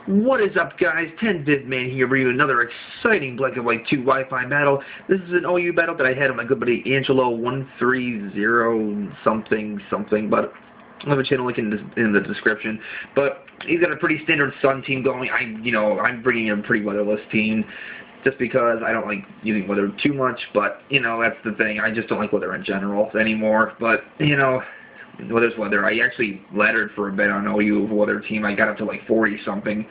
What is up, guys? 10VidMan here, bringing you another exciting Black and White 2 Wi-Fi battle. This is an OU battle that I had with my good buddy Angelo130 something, but I'll have a channel link in the description. But he's got a pretty standard Sun team going. I'm bringing in a pretty weatherless team, just because I don't like using weather too much. But that's the thing. I just don't like weather in general anymore. But weather's weather. I actually laddered for a bit on OU weather team. I got up to like 40 something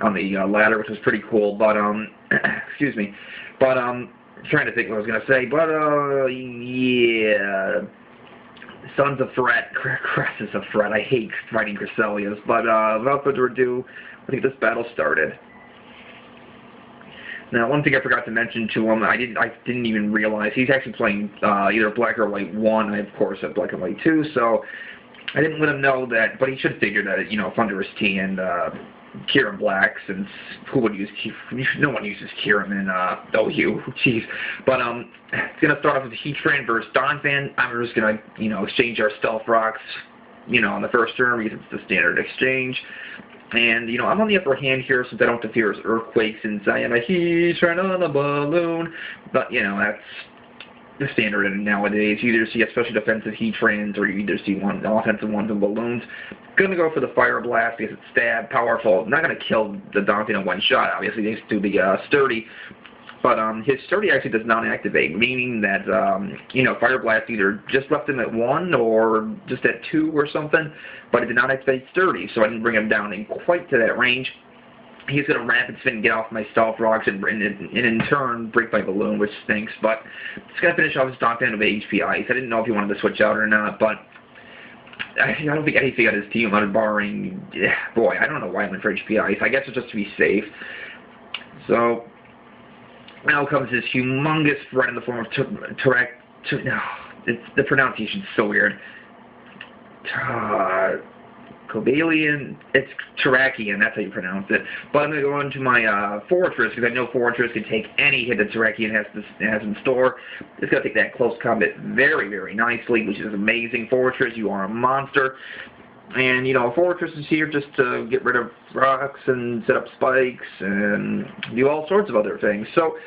on the ladder, which was pretty cool. But excuse me. But trying to think what I was gonna say. But yeah, Sun's a threat. Cress is a threat. I hate fighting Cresselias. But without further ado, I think this battle started. Now, one thing I forgot to mention to him, I didn't even realize, he's actually playing either Black or White 1, I of course have Black and White 2, so I didn't let him know that, but he should figure that, Thunderous T and Kieran Black, since who would use, no one uses Kieran in OU, jeez. But it's going to start off with Heatran versus Donphan. I'm just going to, exchange our Stealth Rocks, on the first turn, because it's the standard exchange. And, I'm on the upper hand here since I don't have to fear his Earthquake, since I am a Heatran on a balloon. But, that's the standard nowadays. You either see a special defensive Heatrans, or you either see offensive ones in balloons. Gonna go for the Fire Blast because it's stab, powerful. Not gonna kill the Donphan in one shot, obviously, thanks to the Sturdy. But his Sturdy actually does not activate, meaning that, Fire Blast either just left him at 1 or just at 2 or something, but it did not activate Sturdy, so I didn't bring him down in quite to that range. He's going to Rapid Spin and get off my Stealth Rocks and in turn break my Balloon, which stinks, but it's going to finish off his Donphan with HP Ice. I didn't know if he wanted to switch out or not, but I don't think anything on his team, barring, boy, I don't know why I went for HP Ice. I guess it's just to be safe. So now comes this humongous threat in the form of the pronunciation's so weird. Cobalion, it's Terrakion, that's how you pronounce it. But I'm going to go into my Fortress, because I know Fortress can take any hit that Terrakion has in store. It's going to take that close combat very, very nicely, which is amazing. Fortress, you are a monster. And, Fortress is here just to get rid of rocks and set up spikes and do all sorts of other things. So,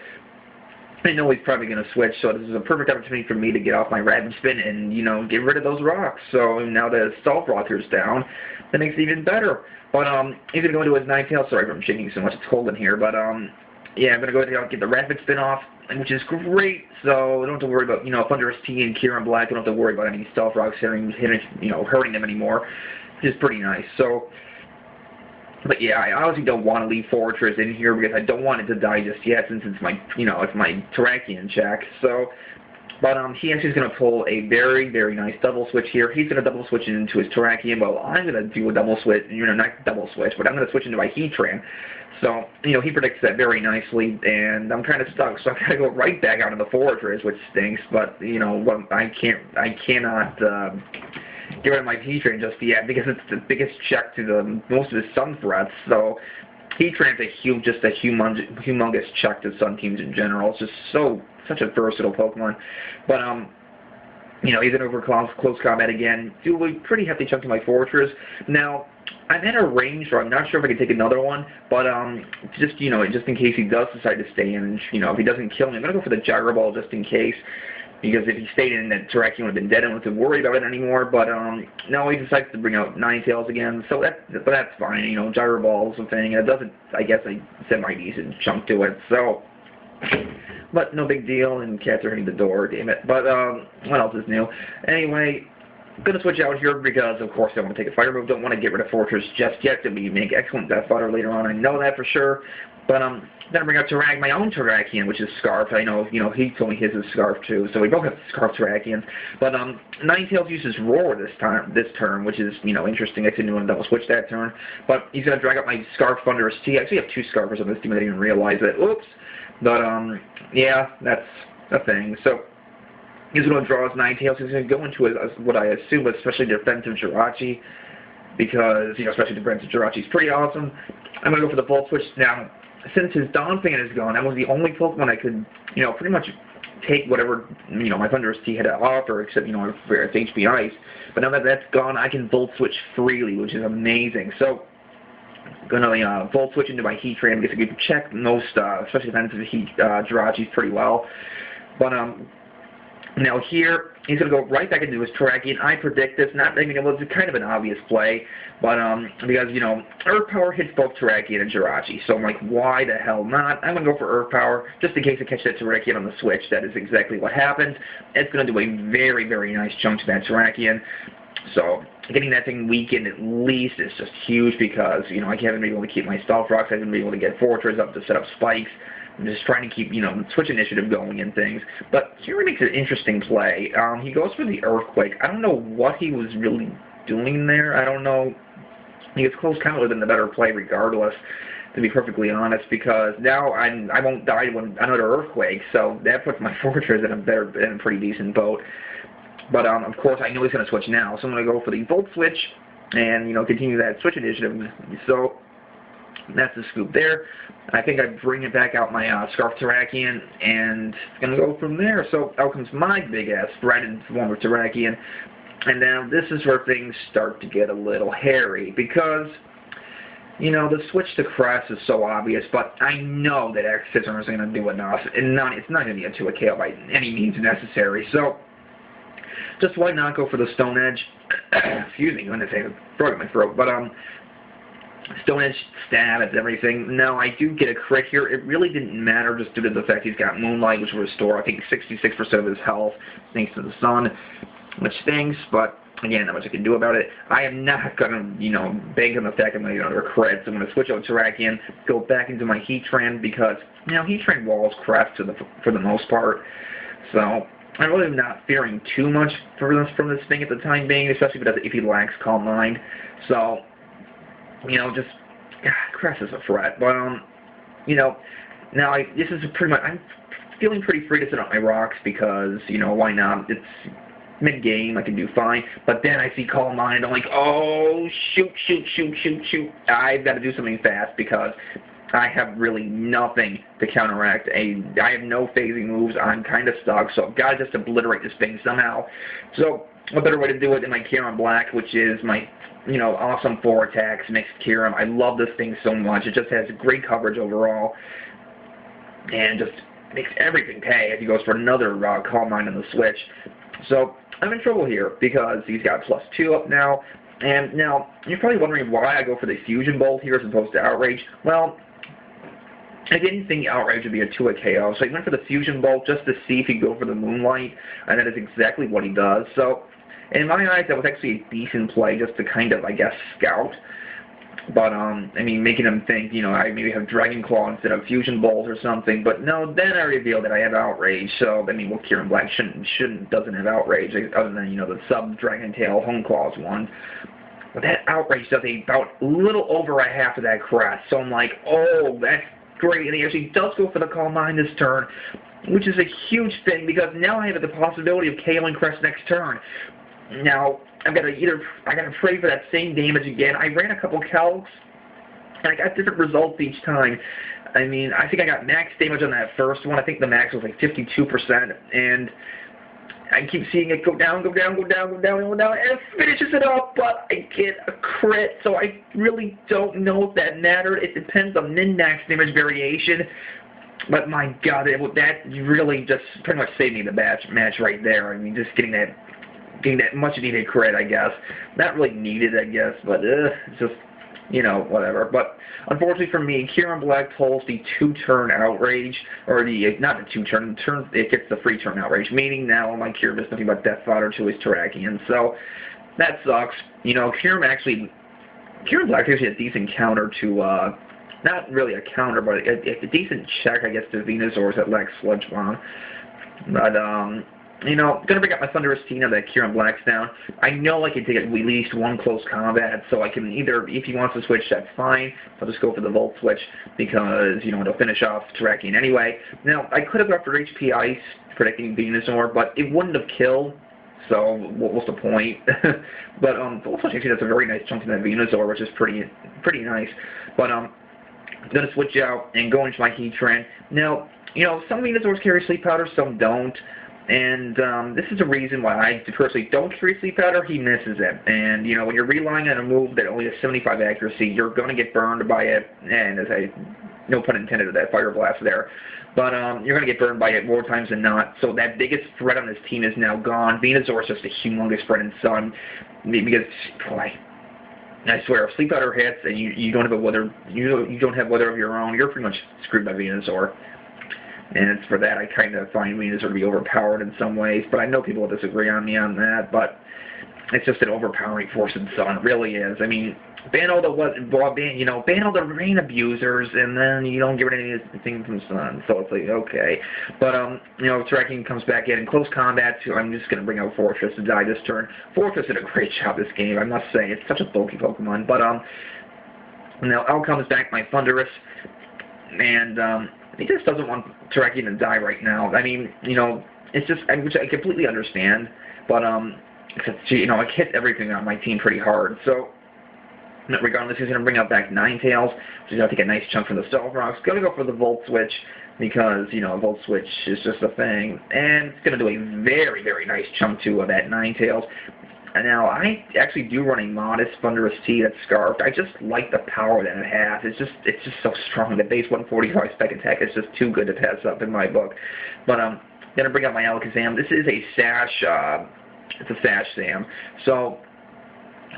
I know he's probably going to switch, so this is a perfect opportunity for me to get off my Rapid Spin and, get rid of those rocks. So, now that Stealth Rocker's down, that makes it even better. But, he's going to go into his Ninetales. Sorry if I'm shaking so much, it's cold in here. But, yeah, I'm going to go ahead and get the Rapid Spin off, which is great. So, I don't have to worry about, Thunderous T and Kieran Black. I don't have to worry about any Stealth Rocks hurting them anymore, which is pretty nice. So, but yeah, I honestly don't want to leave Fortress in here because I don't want it to die just yet, since it's my, it's my Terrakion check. So, but he actually is going to pull a very, very nice double switch here. He's going to double switch into his Terrakion. Well, I'm going to do a double switch, not double switch, but I'm going to switch into my Heatran. So, he predicts that very nicely, and I'm kind of stuck. So I'm going to go right back out of the Fortress, which stinks. But I cannot get rid of my Heatran just yet, because it's the biggest check to most of his Sun threats. So Heatran's just a humongous check to Sun teams in general. It's just such a versatile Pokemon. But he's in over close combat again. Do a pretty hefty chunk to my Fortress. Now, I'm at a range where I'm not sure if I can take another one, but just in case he does decide to stay in, if he doesn't kill me, I'm gonna go for the Gyro Ball just in case. Because if he stayed in, that Terrakion would have been dead. I don't have to worry about it anymore. But no, he decides to bring out Ninetales again. So that's fine. Gyro Ball's a thing, and it doesn't. I guess I said my decent chunk to it. So, but no big deal. And cats are hitting the door. Damn it. But what else is new? Anyway, I'm gonna switch out here because, of course, I want to take a fire move. Don't want to get rid of Fortress just yet. That we make excellent death fodder later on. I know that for sure. But then I bring out my own Terrakion, which is Scarf. I know, he told me his is Scarf too, so we both have Scarf Terrakions. But Ninetales uses Roar this turn, which is, interesting. I didn't want to double switch that turn. But he's going to drag up my Scarf Thunderous T. I actually have 2 Scarfers on this team. I didn't even realize it. Oops. But, yeah, that's a thing. So he's going to draw his Ninetales. He's going to go into what I assume is especially defensive Jirachi, because, especially defensive Jirachi is pretty awesome. I'm going to go for the Volt Switch now. Since his Donphan is gone, that was the only Pokemon I could, pretty much take whatever, my Thunderous T had to offer, except, for its HP Ice. But now that that's gone, I can Volt Switch freely, which is amazing. So, Gonna volt switch into my heat train because I can check most, especially defensive heat Jirachis pretty well. But now here, he's going to go right back into his Terrakion. I predict this. Not, I mean, it was kind of an obvious play, but because, you know, Earth Power hits both Terrakion and Jirachi. So I'm like, why the hell not? I'm going to go for Earth Power just in case I catch that Terrakion on the switch. That is exactly what happens. It's going to do a very, very nice chunk to that Terrakion. So getting that thing weakened at least is just huge because, you know, I haven't been able to keep my Stealth Rocks. I haven't been able to get Fortress up to set up spikes. I'm just trying to keep, you know, switch initiative going and things. But here makes an interesting play. He goes for the Earthquake. I don't know what he was really doing there. I don't know. He gets close kind of within the better play regardless, to be perfectly honest, because now I won't die when another Earthquake, so that puts my Fortress in a pretty decent boat. But, of course, I know he's going to switch now, so I'm going to go for the Volt Switch and, you know, continue that switch initiative. So that's the scoop there. I think I bring it back out my Scarf Terrakion and going to go from there. So out comes my big-ass threat in the form of Terrakion. And now this is where things start to get a little hairy because, you know, the switch to Cress is so obvious, but I know that X-Scissor isn't going to do enough. And it's not going to be a 2 KO by any means necessary. So just why not go for the Stone Edge? Excuse me, I'm going to say the frog in my throat. But, Stone Edge stab at everything. Now, I do get a crit here. It really didn't matter just due to the fact he's got Moonlight, which will restore, I think, 66% of his health thanks to the sun, which stinks, but again, not much I can do about it. I am not going to, you know, bank on the fact I'm going to get another crit, so I'm going to switch out Terrakion, go back into my Heatran because, you know, Heatran walls Cress for the most part, so I'm really not fearing too much from this thing at the time being, especially if he lacks Calm Mind, so you know, just, Cress is a threat, but, you know, now this is pretty much, I'm feeling pretty free to sit on my rocks because, you know, why not? It's mid-game, I can do fine, but then I see Calm Mind, I'm like, oh, shoot, I've got to do something fast because I have really nothing to counteract. I have no phasing moves, I'm kind of stuck, so I've got to just obliterate this thing somehow. So, what better way to do it than my Kieran Black, which is my, you know, awesome 4 attacks, mixed Kieran. I love this thing so much. It just has great coverage overall, and just makes everything pay if he goes for another Calm Mind on the switch. So, I'm in trouble here, because he's got +2 up now, and now, you're probably wondering why I go for the Fusion Bolt here as opposed to Outrage. Well, I didn't think Outrage would be a 2 KO, so I went for the Fusion Bolt just to see if he'd go for the Moonlight, and that is exactly what he does. So, in my eyes, that was actually a decent play just to kind of, I guess, scout. But, I mean, making him think, you know, I maybe have Dragon Claw instead of Fusion Bolt or something. But no, then I revealed that I have Outrage. So, I mean, well, Kieran Black doesn't have Outrage, other than, you know, the sub-Dragon Tail Home Claws one. But that Outrage does about a little over a half of that Cress. So I'm like, oh, that's great. And he actually does go for the Calm Mind this turn, which is a huge thing because now I have the possibility of KOing Cress next turn. Now, I gotta pray for that same damage again. I ran a couple calcs, and I got different results each time. I mean, I think I got max damage on that first one. I think the max was like 52%, and I keep seeing it go down, and it finishes it up, but I get a crit, so I really don't know if that mattered. It depends on min-max damage variation, but my god, that really just pretty much saved me the match right there. I mean, just getting that much-needed crit, I guess. Not really needed, I guess, but it's just, you know, whatever. But unfortunately for me, Kieran Black pulls the 2-turn Outrage, or not the 2-turn, it gets the 3-turn Outrage, meaning now my Kieran is nothing but death fodder to his Terrakion. So that sucks. You know, Kieran Black is actually a decent counter to, not really a counter, but it's a decent check, I guess, to Venusaurs that lacks Sludge Bomb. But, you know, gonna bring up my Thunderous Tina that Kieran Black's down. I know I can take at least one close combat, so I can either, if he wants to switch, that's fine. I'll just go for the Volt Switch because, you know, it'll finish off Terrakion anyway. Now, I could have gone for HP Ice, predicting Venusaur, but it wouldn't have killed, so what's the point? But, Volt Switch actually does a very nice chunk to that Venusaur, which is pretty nice. But, I'm gonna switch out and go into my Heatran. Now, you know, some Venusaurs carry Sleep Powder, some don't. And this is a reason why I personally don't carry Sleep Powder. He misses it. And, you know, when you're relying on a move that only has 75 accuracy, you're going to get burned by it. And as I, no pun intended of that Fire Blast there. But you're going to get burned by it more times than not. So that biggest threat on this team is now gone. Venusaur is just a humongous threat in Sun. Because, boy, I swear, if Sleep Powder hits and you don't have a weather, you don't have weather of your own, you're pretty much screwed by Venusaur. And it's for that I kind of find Venusaur to be overpowered in some ways, but I know people will disagree on me on that, but it's just an overpowering force in Sun. It really is. I mean, ban all the rain abusers, and then you don't get rid of anything from Sun, so it's like, okay. But, you know, Terrakion comes back in close combat, too. I'm just going to bring out Fortress to die this turn. Fortress did a great job this game, I must say. It's such a bulky Pokemon, but, now L comes back, my Thundurus, and, he just doesn't want Terrakion to die right now. I mean, you know, it's just, which I completely understand, but, you know, I hit everything on my team pretty hard, so, regardless, he's going to bring out back Ninetales, which is going to take a nice chunk from the Stealth Rocks. Going to go for the Volt Switch, because, you know, Volt Switch is just a thing, and it's going to do a very, very nice chunk to that Ninetales. And now, I actually do run a modest Thundurus T that's Scarfed. I just like the power that it has. It's just so strong. The base 145 spec attack is just too good to pass up in my book. But I'm going to bring out my Alakazam. This is a Sash, it's a Sash Sam. So,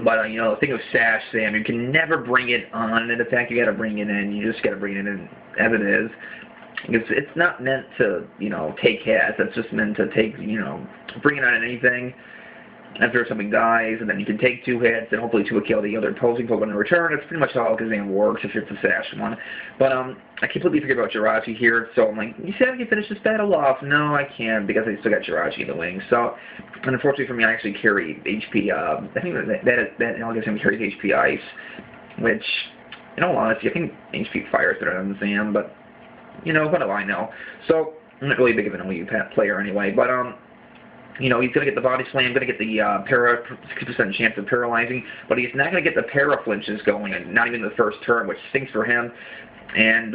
but, you know, the thing with Sash Sam, you can never bring it on an attack. You got to bring it in. You just got to bring it in as it is. It's not meant to, you know, take hits. It's just meant to take, you know, bring it on anything after something dies, and then you can take 2 hits, and hopefully 2 will kill the other opposing Pokemon in return. That's pretty much how Alakazam works if it's a Sash one. But I completely forget about Jirachi here, so I'm like, you said I can finish this battle off. No, I can't, because I still got Jirachi in the wings. So, and unfortunately for me, I actually carry HP, I think that Alakazam carries HP Ice, which, in all honesty, I think HP Fire is better than Zam, but, you know, what do I know? So, I'm not really big of an OU player anyway, but, you know, he's going to get the Body Slam, going to get the 60% chance of paralyzing, but he's not going to get the Para Flinches going, and not even the first turn, which stinks for him. And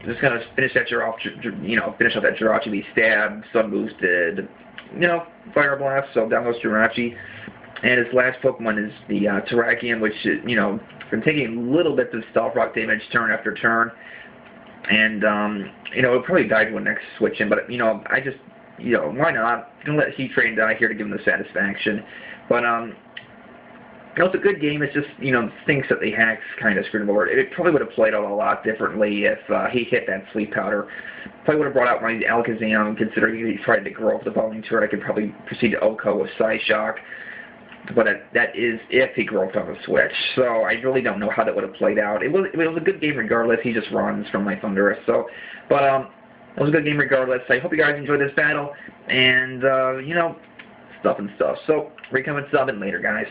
just going to finish that finish off that Jirachi, be stabbed, Sun Boosted, you know, Fire Blast, so down goes Jirachi. And his last Pokemon is the Terrakion, which, you know, been taking little bits of Stealth Rock damage turn after turn. And, you know, it'll probably die to a next switch in, but, you know, you know, why not? I'm going to let Heat Train die here to give him the satisfaction. But, you know, it's a good game. It's just, you know, things that they hacks kind of screwed him over. It probably would have played out a lot differently if he hit that Sleep Powder. Probably would have brought out my Alakazam, considering he tried to grow up the following turn. I could probably proceed to Oko with Psyshock. But that is if he grew up on the Switch. So I really don't know how that would have played out. It was a good game regardless. He just runs from my Thundurus. So, but, it was a good game regardless. I hope you guys enjoyed this battle, and, you know, stuff and stuff. So, recomment, sub, and later, guys.